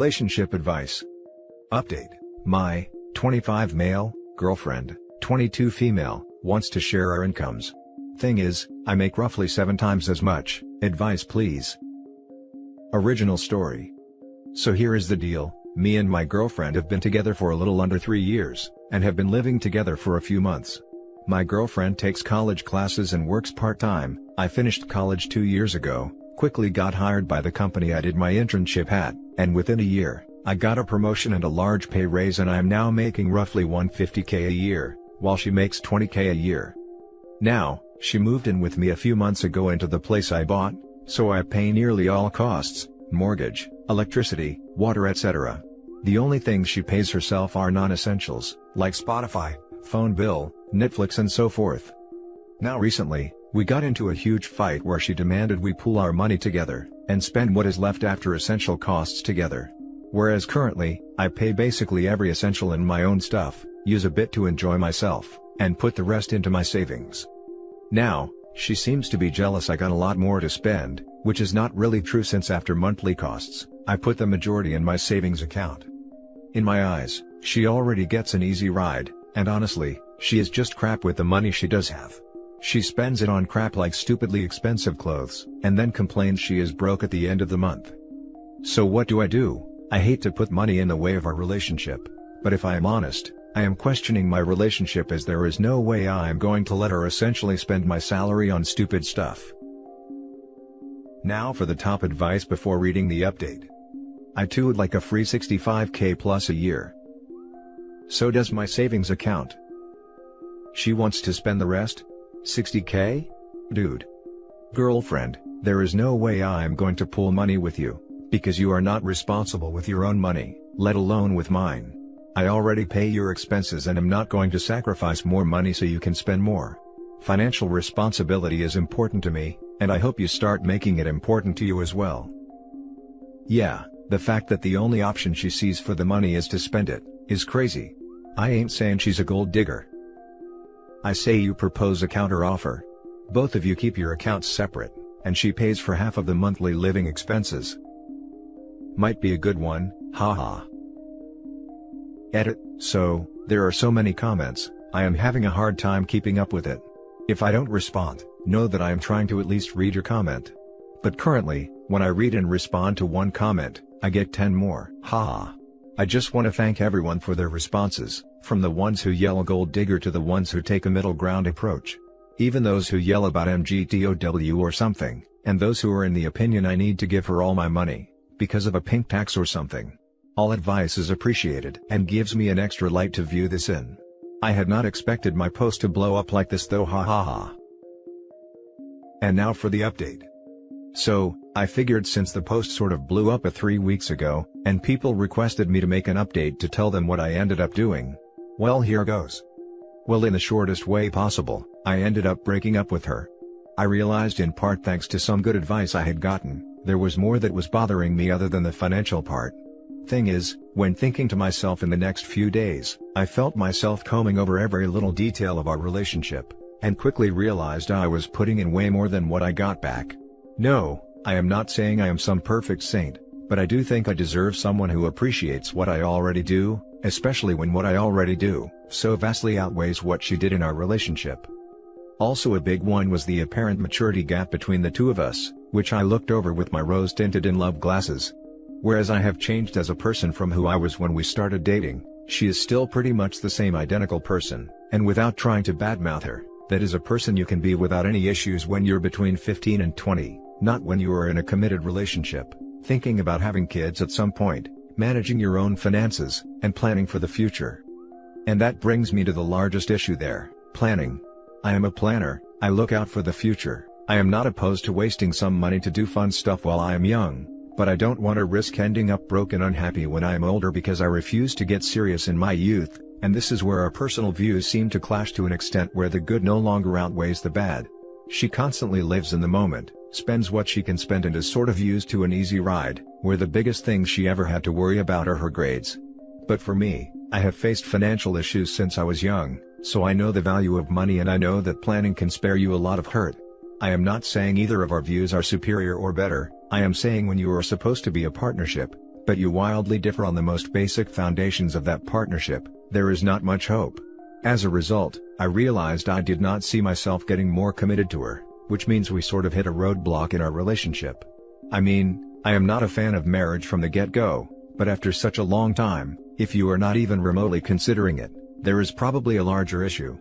Relationship advice. Update. My 25 male girlfriend, 22 female, wants to share our incomes. Thing is, I make roughly 7 times as much. Advice please. Original story. So here is the deal. Me and my girlfriend have been together for a little under 3 years, and have been living together for a few months. My girlfriend takes college classes and works part-time. I finished college 2 years ago, quickly got hired by the company I did my internship at, and within a year, I got a promotion and a large pay raise, and I am now making roughly $150K a year, while she makes $20K a year. Now, she moved in with me a few months ago into the place I bought, so I pay nearly all costs, mortgage, electricity, water, etc. The only things she pays herself are non-essentials, like Spotify, phone bill, Netflix and so forth. Now recently, we got into a huge fight where she demanded we pool our money together, and spend what is left after essential costs together. Whereas currently, I pay basically every essential in my own stuff, use a bit to enjoy myself, and put the rest into my savings. Now, she seems to be jealous I got a lot more to spend, which is not really true since after monthly costs, I put the majority in my savings account. In my eyes, she already gets an easy ride, and honestly, she is just crap with the money she does have. She spends it on crap like stupidly expensive clothes, and then complains she is broke at the end of the month. So what do? I hate to put money in the way of our relationship, but if I am honest, I am questioning my relationship, as there is no way I am going to let her essentially spend my salary on stupid stuff. Now for the top advice before reading the update. I too would like a free 65K plus a year. So does my savings account. She wants to spend the rest? 60K? Dude. Girlfriend, there is no way I am going to pool money with you, because you are not responsible with your own money, let alone with mine. I already pay your expenses and am not going to sacrifice more money so you can spend more. Financial responsibility is important to me, and I hope you start making it important to you as well. Yeah, the fact that the only option she sees for the money is to spend it, is crazy. I ain't saying she's a gold digger. I say you propose a counter offer. Both of you keep your accounts separate, and she pays for half of the monthly living expenses. Might be a good one, haha. Edit. So, there are so many comments, I am having a hard time keeping up with it. If I don't respond, know that I am trying to at least read your comment. But currently, when I read and respond to one comment, I get 10 more, haha. I just want to thank everyone for their responses, from the ones who yell gold digger to the ones who take a middle ground approach. Even those who yell about MGTOW or something, and those who are in the opinion I need to give her all my money, because of a pink tax or something. All advice is appreciated and gives me an extra light to view this in. I had not expected my post to blow up like this though, ha ha ha. And now for the update. So, I figured since the post sort of blew up 3 weeks ago, and people requested me to make an update to tell them what I ended up doing. Well, here goes. Well, in the shortest way possible, I ended up breaking up with her. I realized, in part thanks to some good advice I had gotten, there was more that was bothering me other than the financial part. Thing is, when thinking to myself in the next few days, I felt myself combing over every little detail of our relationship, and quickly realized I was putting in way more than what I got back. No, I am not saying I am some perfect saint, but I do think I deserve someone who appreciates what I already do, especially when what I already do so vastly outweighs what she did in our relationship. Also, a big one was the apparent maturity gap between the two of us, which I looked over with my rose-tinted in love glasses. Whereas I have changed as a person from who I was when we started dating, she is still pretty much the same identical person, and without trying to badmouth her, that is a person you can be without any issues when you're between 15 and 20, not when you are in a committed relationship, thinking about having kids at some point, managing your own finances, and planning for the future. And that brings me to the largest issue there, planning. I am a planner, I look out for the future. I am not opposed to wasting some money to do fun stuff while I am young, but I don't want to risk ending up broke and unhappy when I am older because I refused to get serious in my youth, and this is where our personal views seem to clash to an extent where the good no longer outweighs the bad. She constantly lives in the moment, spends what she can spend, and is sort of used to an easy ride, where the biggest things she ever had to worry about are her grades. But for me, I have faced financial issues since I was young, so I know the value of money, and I know that planning can spare you a lot of hurt. I am not saying either of our views are superior or better, I am saying when you are supposed to be a partnership, but you wildly differ on the most basic foundations of that partnership, there is not much hope. As a result, I realized I did not see myself getting more committed to her, which means we sort of hit a roadblock in our relationship. I mean, I am not a fan of marriage from the get-go, but after such a long time, if you are not even remotely considering it, there is probably a larger issue.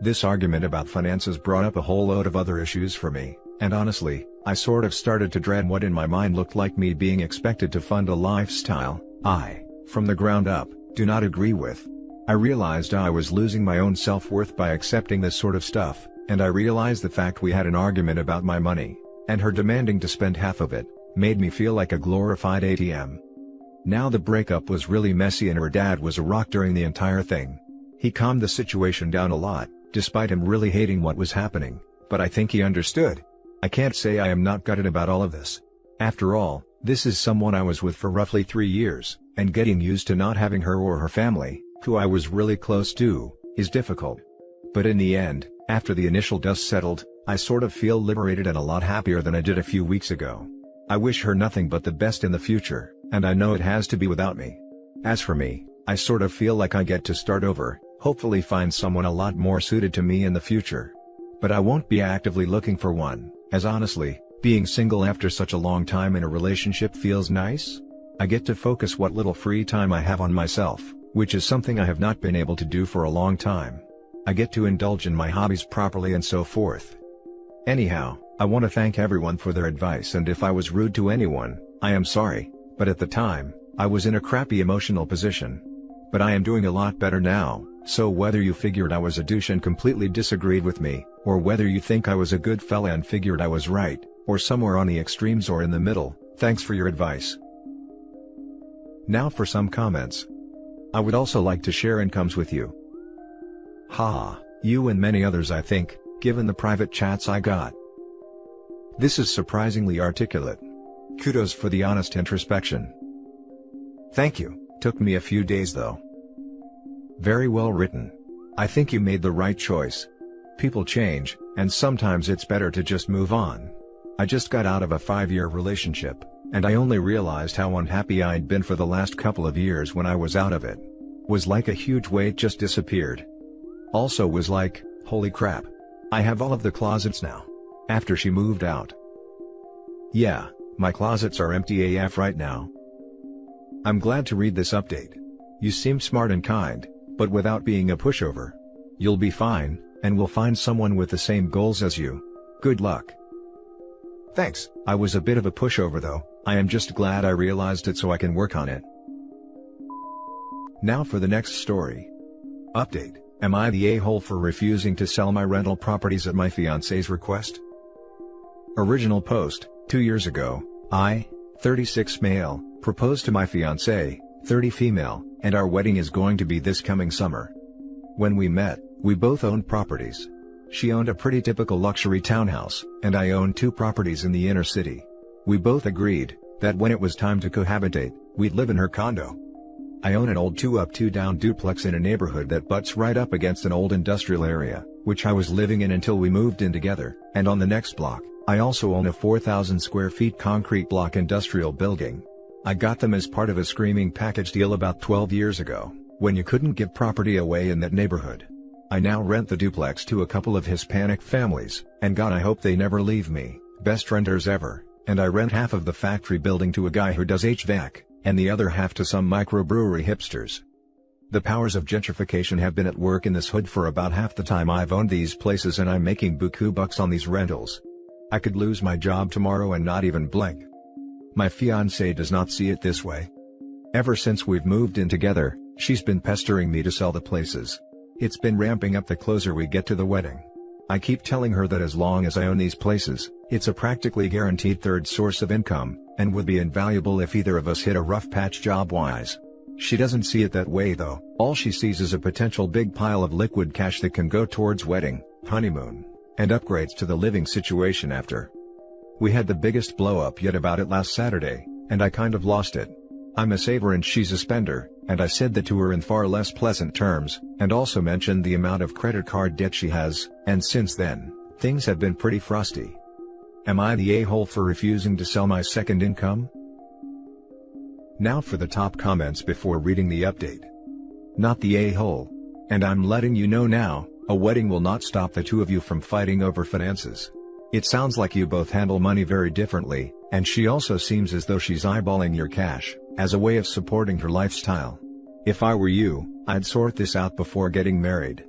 This argument about finances brought up a whole load of other issues for me, and honestly, I sort of started to dread what in my mind looked like me being expected to fund a lifestyle I, from the ground up, do not agree with. I realized I was losing my own self-worth by accepting this sort of stuff, and I realized the fact we had an argument about my money, and her demanding to spend half of it, made me feel like a glorified ATM. Now the breakup was really messy and her dad was a rock during the entire thing. He calmed the situation down a lot, despite him really hating what was happening, but I think he understood. I can't say I am not gutted about all of this. After all, this is someone I was with for roughly 3 years, and getting used to not having her or her family, who I was really close to, is difficult. But in the end, after the initial dust settled, I sort of feel liberated and a lot happier than I did a few weeks ago. I wish her nothing but the best in the future, and I know it has to be without me. As for me, I sort of feel like I get to start over, hopefully find someone a lot more suited to me in the future. But I won't be actively looking for one, as honestly, being single after such a long time in a relationship feels nice. I get to focus what little free time I have on myself, which is something I have not been able to do for a long time. I get to indulge in my hobbies properly and so forth. Anyhow, I want to thank everyone for their advice, and if I was rude to anyone, I am sorry, but at the time, I was in a crappy emotional position. But I am doing a lot better now, so whether you figured I was a douche and completely disagreed with me, or whether you think I was a good fella and figured I was right, or somewhere on the extremes or in the middle, thanks for your advice. Now for some comments. I would also like to share incomes with you. Ha, you and many others I think, given the private chats I got. This is surprisingly articulate. Kudos for the honest introspection. Thank you, took me a few days though. Very well written. I think you made the right choice. People change, and sometimes it's better to just move on. I just got out of a 5-year relationship, and I only realized how unhappy I'd been for the last couple of years when I was out of it. Was like a huge weight just disappeared. Also was like, holy crap. I have all of the closets now. After she moved out. Yeah, my closets are empty AF right now. I'm glad to read this update. You seem smart and kind, but without being a pushover. You'll be fine, and we'll find someone with the same goals as you. Good luck. Thanks. I was a bit of a pushover though. I am just glad I realized it so I can work on it. Now for the next story. Update. Am I the a-hole for refusing to sell my rental properties at my fiance's request? Original post, 2 years ago, I, 36 male, proposed to my fiancée, 30 female, and our wedding is going to be this coming summer. When we met, we both owned properties. She owned a pretty typical luxury townhouse, and I owned 2 properties in the inner city. We both agreed that when it was time to cohabitate, we'd live in her condo. I own an old 2-up 2-down duplex in a neighborhood that butts right up against an old industrial area, which I was living in until we moved in together, and on the next block, I also own a 4,000 square feet concrete block industrial building. I got them as part of a screaming package deal about 12 years ago, when you couldn't give property away in that neighborhood. I now rent the duplex to a couple of Hispanic families, and God I hope they never leave me, best renters ever, and I rent half of the factory building to a guy who does HVAC, and the other half to some microbrewery hipsters. The powers of gentrification have been at work in this hood for about half the time I've owned these places, and I'm making buku bucks on these rentals. I could lose my job tomorrow and not even blink. My fiancée does not see it this way. Ever since we've moved in together, she's been pestering me to sell the places. It's been ramping up the closer we get to the wedding. I keep telling her that as long as I own these places, it's a practically guaranteed third source of income, and would be invaluable if either of us hit a rough patch job-wise. She doesn't see it that way though. All she sees is a potential big pile of liquid cash that can go towards wedding, honeymoon, and upgrades to the living situation after. We had the biggest blow-up yet about it last Saturday, and I kind of lost it. I'm a saver and she's a spender, and I said that to her in far less pleasant terms, and also mentioned the amount of credit card debt she has, and since then, things have been pretty frosty. Am I the a-hole for refusing to sell my second income? Now for the top comments before reading the update. Not the a-hole. And I'm letting you know now, a wedding will not stop the two of you from fighting over finances. It sounds like you both handle money very differently, and she also seems as though she's eyeballing your cash, as a way of supporting her lifestyle. If I were you, I'd sort this out before getting married.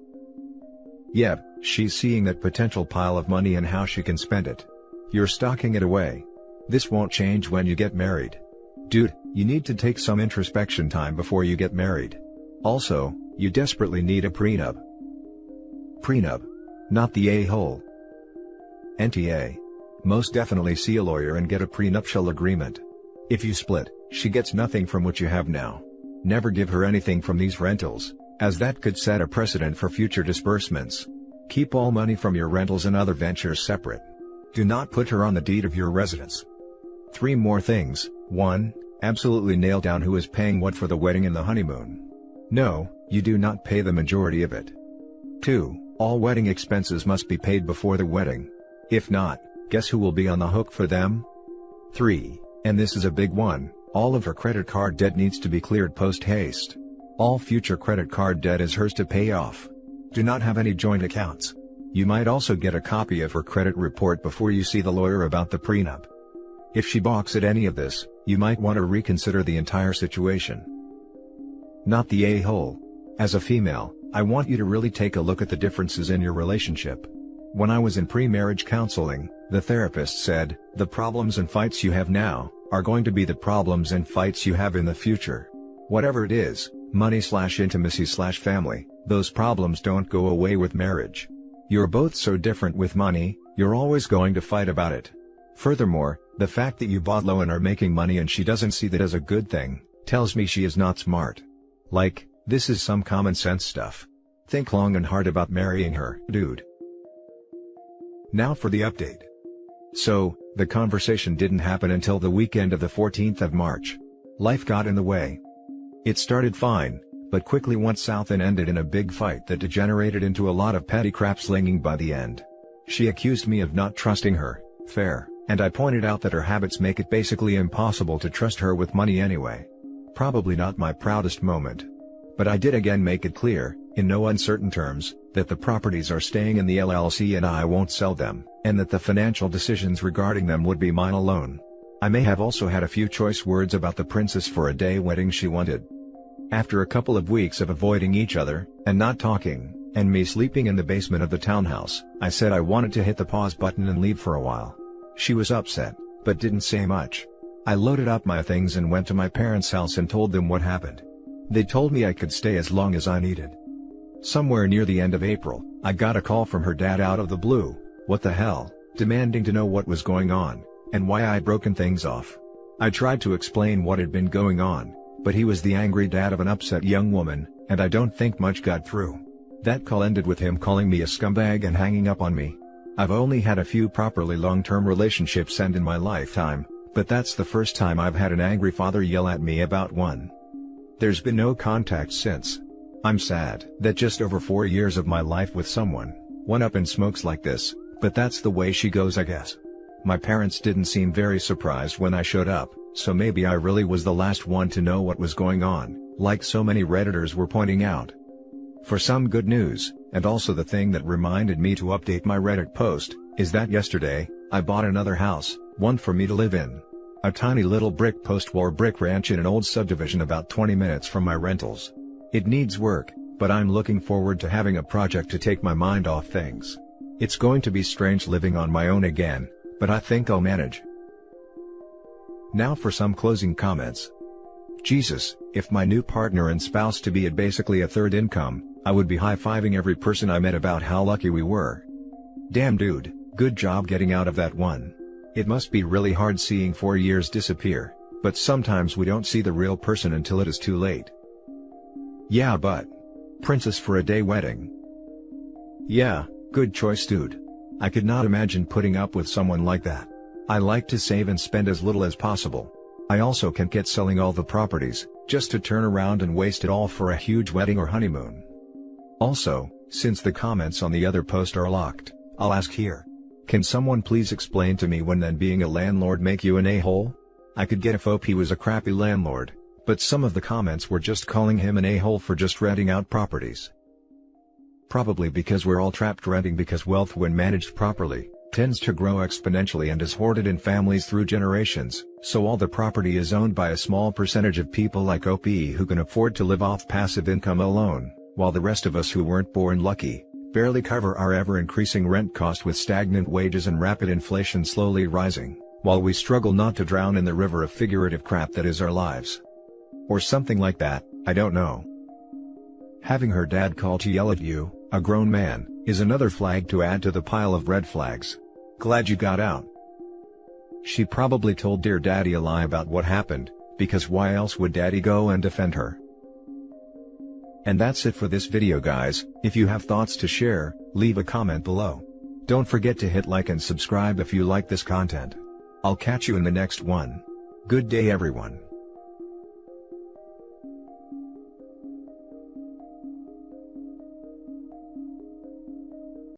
Yep, she's seeing that potential pile of money and how she can spend it. You're stocking it away. This won't change when you get married. Dude, you need to take some introspection time before you get married. Also, you desperately need a prenup. Prenup. Not the a-hole. NTA. Most definitely see a lawyer and get a prenuptial agreement. If you split, she gets nothing from what you have now. Never give her anything from these rentals, as that could set a precedent for future disbursements. Keep all money from your rentals and other ventures separate. Do not put her on the deed of your residence. 3 more things. 1. Absolutely nail down who is paying what for the wedding and the honeymoon. No, you do not pay the majority of it. 2. All wedding expenses must be paid before the wedding. If not, guess who will be on the hook for them? 3. And this is a big one, all of her credit card debt needs to be cleared post-haste. All future credit card debt is hers to pay off. Do not have any joint accounts. You might also get a copy of her credit report before you see the lawyer about the prenup. If she balks at any of this, you might want to reconsider the entire situation. Not the a-hole. As a female, I want you to really take a look at the differences in your relationship. When I was in pre-marriage counseling, the therapist said, the problems and fights you have now, are going to be the problems and fights you have in the future. Whatever it is, money/intimacy/family, those problems don't go away with marriage. You're both so different with money, you're always going to fight about it. Furthermore, the fact that you bought low and are making money and she doesn't see that as a good thing, tells me she is not smart. Like, this is some common sense stuff. Think long and hard about marrying her, dude. Now for the update. So, the conversation didn't happen until the weekend of the 14th of March. Life got in the way. It started fine, but quickly went south and ended in a big fight that degenerated into a lot of petty crap slinging by the end. She accused me of not trusting her, fair, and I pointed out that her habits make it basically impossible to trust her with money anyway. Probably not my proudest moment. But I did again make it clear, in no uncertain terms, that the properties are staying in the LLC and I won't sell them, and that the financial decisions regarding them would be mine alone. I may have also had a few choice words about the princess for a day wedding she wanted. After a couple of weeks of avoiding each other, and not talking, and me sleeping in the basement of the townhouse, I said I wanted to hit the pause button and leave for a while. She was upset, but didn't say much. I loaded up my things and went to my parents' house and told them what happened. They told me I could stay as long as I needed. Somewhere near the end of April, I got a call from her dad out of the blue, what the hell, demanding to know what was going on, and why I'd broken things off. I tried to explain what had been going on, but he was the angry dad of an upset young woman, and I don't think much got through. That call ended with him calling me a scumbag and hanging up on me. I've only had a few properly long-term relationships end in my lifetime, but that's the first time I've had an angry father yell at me about one. There's been no contact since. I'm sad that just over 4 years of my life with someone went up in smokes like this, but that's the way she goes, I guess. My parents didn't seem very surprised when I showed up, so maybe I really was the last one to know what was going on, like so many Redditors were pointing out. For some good news, and also the thing that reminded me to update my Reddit post, is that yesterday, I bought another house, one for me to live in. A tiny little brick post-war brick ranch in an old subdivision about 20 minutes from my rentals. It needs work, but I'm looking forward to having a project to take my mind off things. It's going to be strange living on my own again, but I think I'll manage. Now for some closing comments. Jesus, if my new partner and spouse-to-be had basically a third income, I would be high-fiving every person I met about how lucky we were. Damn dude, good job getting out of that one. It must be really hard seeing 4 years disappear, but sometimes we don't see the real person until it is too late. Yeah, but princess for a day wedding. Yeah, good choice dude. I could not imagine putting up with someone like that. I like to save and spend as little as possible. I also can't get selling all the properties, just to turn around and waste it all for a huge wedding or honeymoon. Also, since the comments on the other post are locked, I'll ask here. Can someone please explain to me when then being a landlord make you an a-hole? I could get if he was a crappy landlord, but some of the comments were just calling him an a-hole for just renting out properties. Probably because we're all trapped renting because wealth, when managed properly, tends to grow exponentially and is hoarded in families through generations, so all the property is owned by a small percentage of people like OP who can afford to live off passive income alone, while the rest of us who weren't born lucky, barely cover our ever-increasing rent cost with stagnant wages and rapid inflation slowly rising, while we struggle not to drown in the river of figurative crap that is our lives. Or something like that, I don't know. Having her dad call to yell at you, a grown man, is another flag to add to the pile of red flags. Glad you got out. She probably told dear daddy a lie about what happened, because why else would daddy go and defend her? And that's it for this video, guys. If you have thoughts to share, leave a comment below. Don't forget to hit like and subscribe if you like this content. I'll catch you in the next one. Good day, everyone.